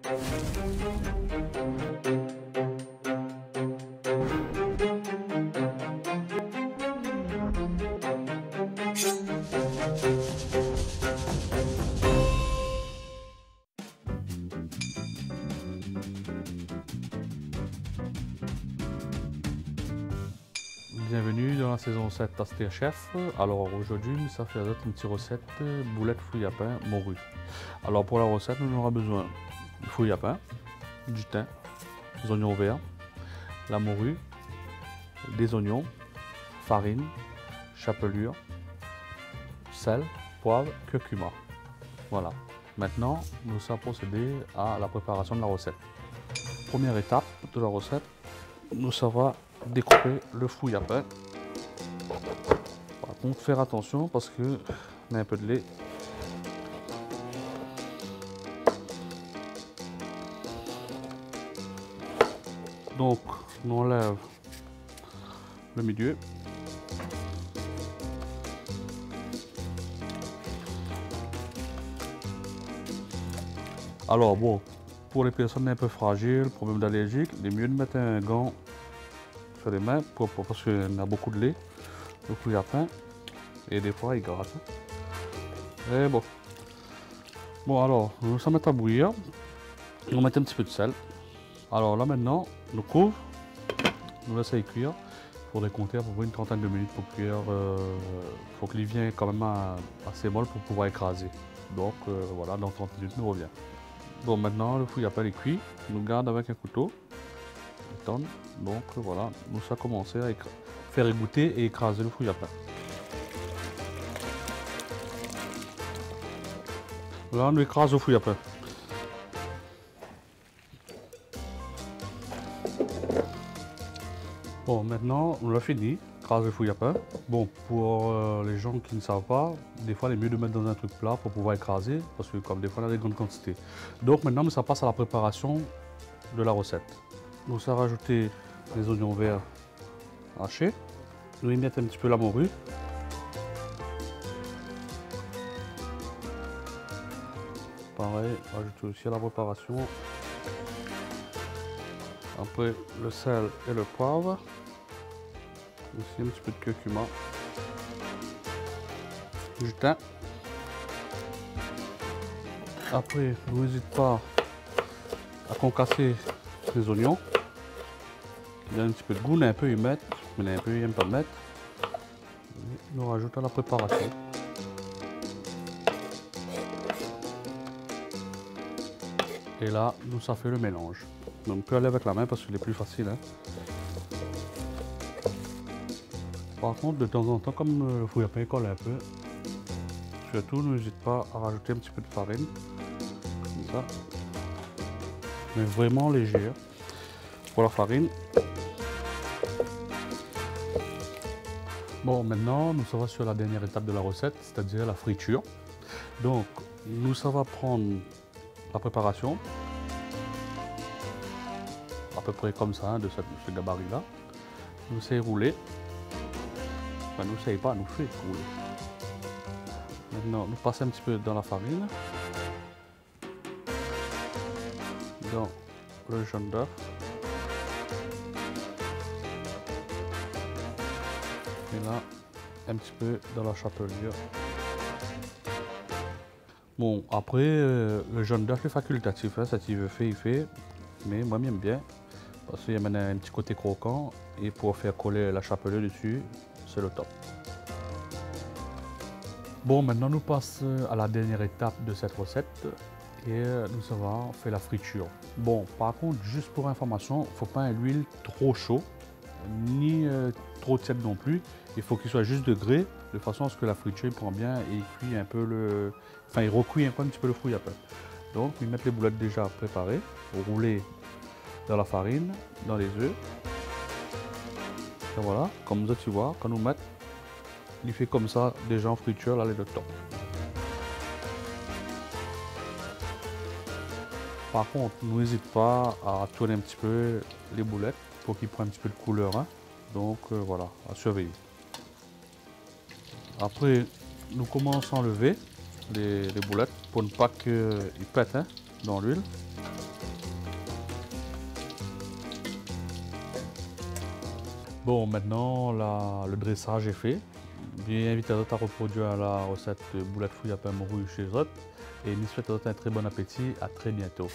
Bienvenue dans la saison 7 d'Aster Chef. Alors aujourd'hui, ça fait une petite recette boulettes fouilles à pain morue. Alors pour la recette, on aura besoin de fouilles à pain, du thym, des oignons verts, la morue, des oignons, farine, chapelure, sel, poivre, curcuma. Voilà. Maintenant, nous allons procéder à la préparation de la recette. Première étape de la recette, nous allons découper le fouille à pain. Par contre, faire attention parce que on a un peu de lait. Donc, on enlève le milieu. Alors bon, pour les personnes un peu fragiles, problème d'allergique, il est mieux de mettre un gant sur les mains parce qu'il y a beaucoup de lait, le fouille à pain, et des fois il gratte. Et bon. Bon alors, nous allons mettre à bouillir, on va mettre un petit peu de sel. Alors là maintenant, on couvre, on laisse cuire. Il faudrait compter à peu près une trentaine de minutes pour cuire. Il faut qu'il vienne quand même assez molle pour pouvoir écraser. Donc voilà, dans 30 minutes, nous revient. Bon, maintenant le fouille à pain est cuit, nous garde avec un couteau. Donc voilà, nous allons commencer à faire égoutter et écraser le fouille à pain. Là, on écrase le fouille à pain. Bon, maintenant, on l'a fini, écraser le fouille à pain. Bon, pour les gens qui ne savent pas, des fois, il est mieux de mettre dans un truc plat pour pouvoir écraser, parce que comme des fois, on a des grandes quantités. Donc maintenant, ça passe à la préparation de la recette. Nous allons rajouter les oignons verts hachés. Nous y mettons un petit peu la morue. Pareil, rajouter aussi à la préparation. Après le sel et le poivre. Aussi un petit peu de curcuma. Du thym. Après, n'hésitez pas à concasser les oignons. Il y a un petit peu de goût, un peu y mettre, mais un peu il n'aime pas mettre. Et on rajoute à la préparation. Et là, nous ça fait le mélange. Donc on peut aller avec la main parce qu'il est plus facile. Hein. Par contre, de temps en temps, comme le fouille à pain colle un peu, surtout n'hésite pas à rajouter un petit peu de farine. Comme ça. Mais vraiment léger. Pour la farine. Bon, maintenant, nous sommes sur la dernière étape de la recette, c'est-à-dire la friture. Donc, nous allons prendre la préparation, à peu près comme ça, de ce gabarit-là. Nous allons rouler. Enfin, nous ne pas, nous fait rouler. Maintenant, nous passons un petit peu dans la farine, dans le jaune d'œuf. Et là, un petit peu dans la chapelure. Bon, après, le jaune d'œuf est facultatif, hein, ça s'il veut faire, il fait. Mais moi, j'aime bien, parce qu'il y a maintenant un petit côté croquant, et pour faire coller la chapelure dessus, c'est le top. Bon, maintenant, nous passons à la dernière étape de cette recette, et nous avons fait la friture. Bon, par contre, juste pour information, il ne faut pas l'huile trop chaude, ni trop tiède non plus. Il faut qu'il soit juste degré, de façon à ce que la friture prend bien et cuit un peu le... Enfin, il recuit un petit peu le fouille à pain. Donc, ils mettent les boulettes déjà préparées, rouler dans la farine, dans les œufs. Et voilà, comme ça tu vois, quand nous mettons, il fait comme ça déjà en friture, là, les deux top. Par contre, n'hésite pas à tourner un petit peu les boulettes pour qu'ils prennent un petit peu de couleur. Hein. Donc voilà, à surveiller. Après, nous commençons à enlever les boulettes pour ne pas qu'ils pètent hein, dans l'huile. Bon, maintenant le dressage est fait. Bien invite à reproduire la recette de boulettes fouilles à pain morue chez Zot. Et nous souhaitons un très bon appétit. À très bientôt.